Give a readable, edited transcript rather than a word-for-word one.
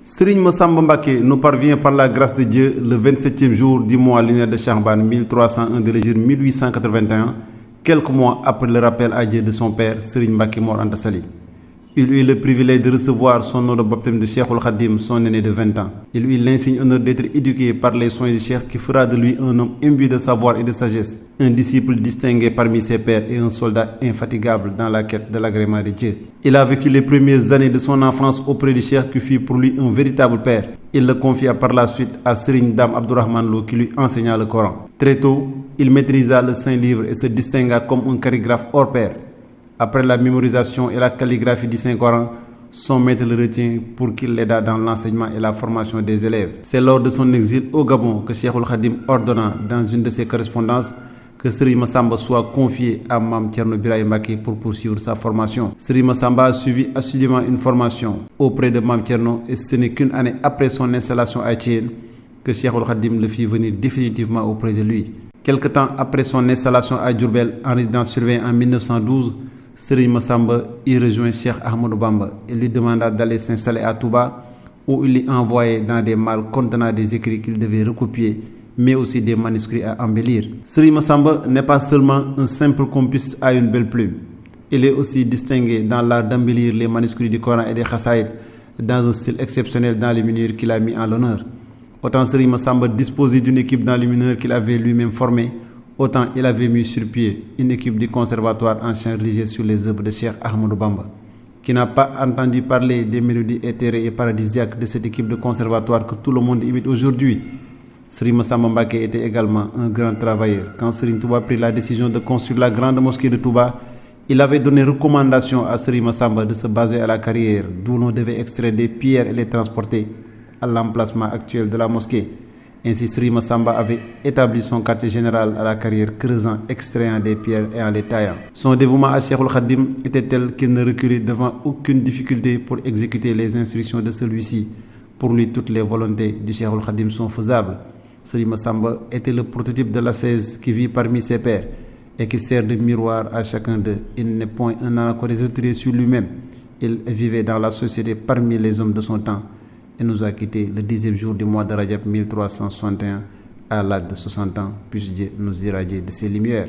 Serigne Massamba Mbacké nous parvient par la grâce de Dieu le 27e jour du mois lunaire de Chahban 1301 de l'hégire 1881, quelques mois après le rappel à Dieu de son père, Serigne Mbacké Mor Anta Sali. Il eut le privilège de recevoir son nom de baptême de Cheikhoul Khadim, son aîné de 20 ans. Il eut l'insigne honneur d'être éduqué par les soins du Cheikh qui fera de lui un homme imbu de savoir et de sagesse, un disciple distingué parmi ses pairs et un soldat infatigable dans la quête de l'agrément de Dieu. Il a vécu les premières années de son enfance auprès du Cheikh qui fut pour lui un véritable père. Il le confia par la suite à Serigne Dame Abdourahmane Lo qui lui enseigna le Coran. Très tôt, il maîtrisa le Saint-Livre et se distingua comme un calligraphe hors pair. Après la mémorisation et la calligraphie du Saint-Coran, son maître le retient pour qu'il l'aida dans l'enseignement et la formation des élèves. C'est lors de son exil au Gabon que Cheikhoul Khadim ordonna dans une de ses correspondances que Serigne Massamba soit confié à Mame Thierno Birahim Mbacké pour poursuivre sa formation. Serigne Massamba a suivi assidûment une formation auprès de Mame Thierno et ce n'est qu'une année après son installation à Thiène que Cheikhoul Khadim le fit venir définitivement auprès de lui. Quelque temps après son installation à Diourbel en résidence surveillée en 1912, Serigne Massamba y rejoint Cheikh Ahmadou Bamba et lui demanda d'aller s'installer à Touba où il l'y envoyait dans des malles contenant des écrits qu'il devait recopier, mais aussi des manuscrits à embellir. Serigne Massamba n'est pas seulement un simple compiste à une belle plume. Il est aussi distingué dans l'art d'embellir les manuscrits du Coran et des Khassaïd dans un style exceptionnel dans les mineurs qu'il a mis en l'honneur. Autant Serigne Massamba disposait d'une équipe dans les mineurs qu'il avait lui-même formée, autant il avait mis sur pied une équipe du conservatoire en chant religieux sur les œuvres de Cheikh Ahmadou Bamba. Qui n'a pas entendu parler des mélodies éthérées et paradisiaques de cette équipe de conservatoire que tout le monde imite aujourd'hui? Serigne Massamba Mbacké était également un grand travailleur. Quand Serigne Touba prit la décision de construire la grande mosquée de Touba, il avait donné recommandation à Serigne Massamba de se baser à la carrière, d'où l'on devait extraire des pierres et les transporter à l'emplacement actuel de la mosquée. Ainsi, Serigne Massamba avait établi son quartier général à la carrière, creusant, extrayant des pierres et en les taillant. Son dévouement à Cheikhoul Khadim était tel qu'il ne reculait devant aucune difficulté pour exécuter les instructions de celui-ci. Pour lui, toutes les volontés du Cheikhoul Khadim sont faisables. Serigne Massamba était le prototype de l'ascèse qui vit parmi ses pairs et qui sert de miroir à chacun d'eux. Il n'est point un anachorète retiré sur lui-même. Il vivait dans la société parmi les hommes de son temps et nous a quittés le 10e jour du mois de Rajab 1361 à l'âge de 60 ans. Puisse Dieu nous irradier de ses lumières.